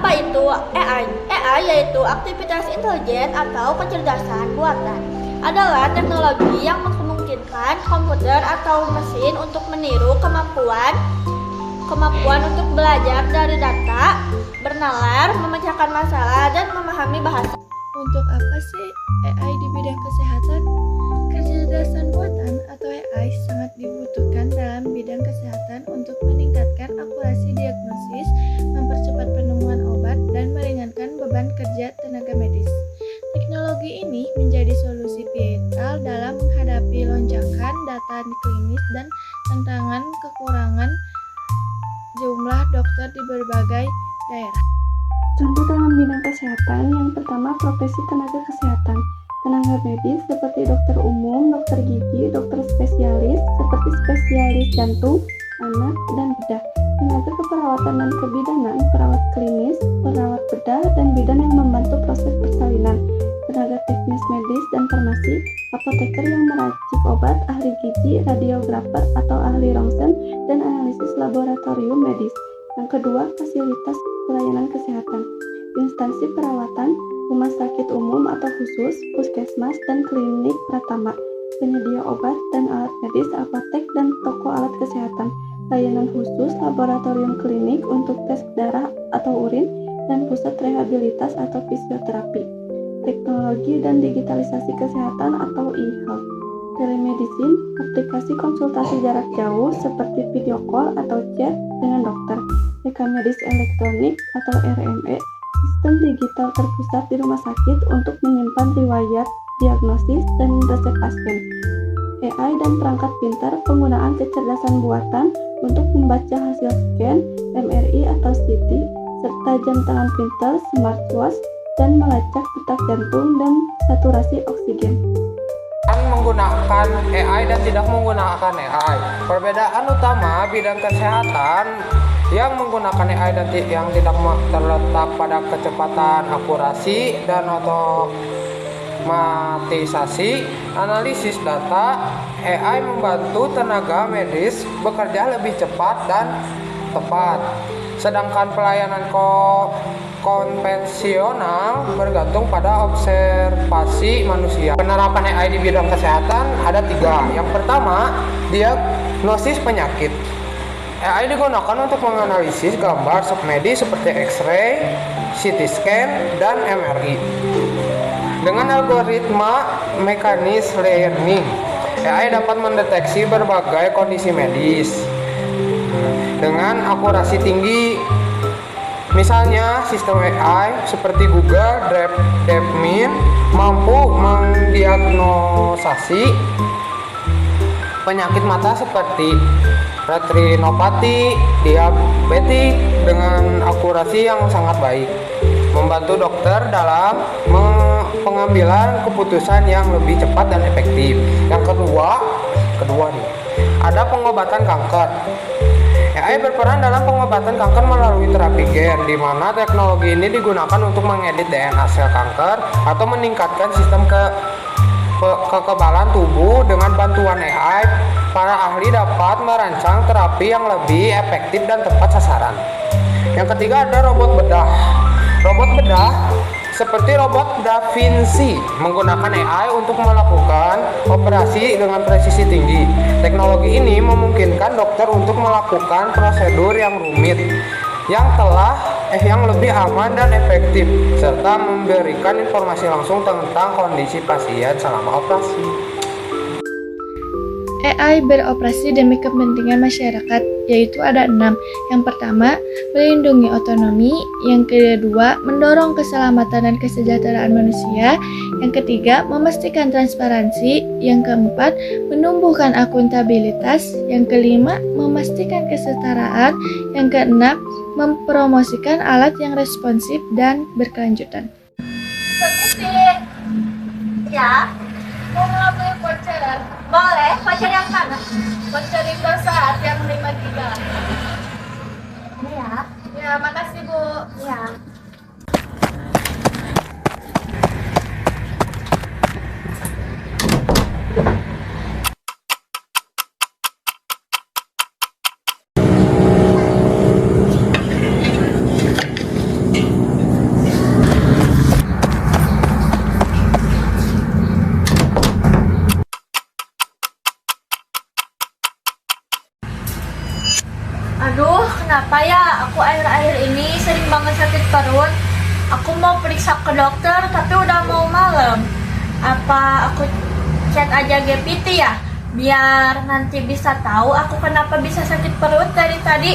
Apa itu AI? AI yaitu aktivitas intelijen atau kecerdasan buatan. Adalah teknologi yang memungkinkan komputer atau mesin untuk meniru kemampuan untuk belajar dari data, bernalar, memecahkan masalah, dan memahami bahasa. Untuk apa sih AI di bidang kesehatan? Kecerdasan buatan atau AI sangat dibutuhkan dalam bidang kesehatan untuk meningkatkan akurasi diagnosis, mempercepat penemuan obat, dan meringankan beban kerja tenaga medis. Teknologi ini menjadi solusi vital dalam menghadapi lonjakan data klinis dan tantangan kekurangan jumlah dokter di berbagai daerah. Contoh dalam bidang kesehatan, yang pertama profesi tenaga kesehatan. Tenaga medis seperti dokter umum, dokter gigi, dokter spesialis seperti spesialis jantung, anak, dan bedah. Tenaga keperawatan dan kebidanan, perawat klinis, perawat bedah, dan bidan yang membantu proses persalinan. Tenaga teknis medis dan farmasi, apoteker yang meracik obat, ahli gizi, radiografer atau ahli rongsen, dan analisis laboratorium medis. Yang kedua, fasilitas pelayanan kesehatan. Instansi perawatan, rumah sakit umum atau khusus, puskesmas, dan klinik pratama. Penyedia obat dan alat medis, apotek, dan toko alat kesehatan. Layanan khusus, laboratorium klinik untuk tes darah atau urin, dan pusat rehabilitas atau fisioterapi. Teknologi dan digitalisasi kesehatan atau e-health. Telemedicine, aplikasi konsultasi jarak jauh seperti video call atau chat dengan dokter. Rekam medis elektronik atau RME, sistem digital terpusat di rumah sakit untuk menyimpan riwayat, diagnosis, dan resep pasien. AI dan perangkat pintar, penggunaan kecerdasan buatan untuk membaca hasil scan, MRI atau CT, serta jam tangan pintar, smartwatch, dan melacak detak jantung dan saturasi oksigen. Menggunakan AI dan tidak menggunakan AI. Perbedaan utama bidang kesehatan yang menggunakan AI dan yang tidak terletak pada kecepatan, akurasi, dan otomatisasi analisis data. AI membantu tenaga medis bekerja lebih cepat dan tepat, sedangkan pelayanan konvensional bergantung pada observasi manusia. Penerapan AI di bidang kesehatan ada 3. Yang pertama, diagnosis penyakit. AI digunakan untuk menganalisis gambar submedis seperti X-ray, CT scan, dan MRI. Dengan algoritma mekanis learning, AI dapat mendeteksi berbagai kondisi medis dengan akurasi tinggi. Misalnya, sistem AI seperti Google DeepMind mampu mendiagnosasi penyakit mata seperti retinopati diabetik dengan akurasi yang sangat baik, membantu dokter dalam pengambilan keputusan yang lebih cepat dan efektif. Yang kedua nih, ada pengobatan kanker. AI berperan dalam pengobatan kanker melalui terapi gen, di mana teknologi ini digunakan untuk mengedit DNA sel kanker atau meningkatkan sistem kekebalan tubuh. Dengan bantuan AI, para ahli dapat merancang terapi yang lebih efektif dan tepat sasaran. Yang ketiga ada robot bedah. Robot bedah seperti robot Da Vinci menggunakan AI untuk melakukan operasi dengan presisi tinggi. Teknologi ini memungkinkan dokter untuk melakukan prosedur yang rumit yang lebih aman dan efektif, serta memberikan informasi langsung tentang kondisi pasien selama operasi. AI beroperasi demi kepentingan masyarakat, yaitu ada 6. Yang pertama, melindungi otonomi. Yang kedua, mendorong keselamatan dan kesejahteraan manusia. Yang ketiga, memastikan transparansi. Yang keempat, menumbuhkan akuntabilitas. Yang kelima, memastikan kesetaraan. Yang keenam, mempromosikan alat yang responsif dan berkelanjutan. Permisi. Ya. Mau ngambil voucher? Boleh, voucher yang mana? Voucher Indosat yang 5 giga. Ini ya. Ya, makasih Bu. Ya. kenapa ya aku akhir-akhir ini sering banget sakit perut. Aku mau periksa ke dokter tapi udah mau malam. Apa aku chat aja GPT ya? Biar nanti bisa tahu aku kenapa bisa sakit perut dari tadi.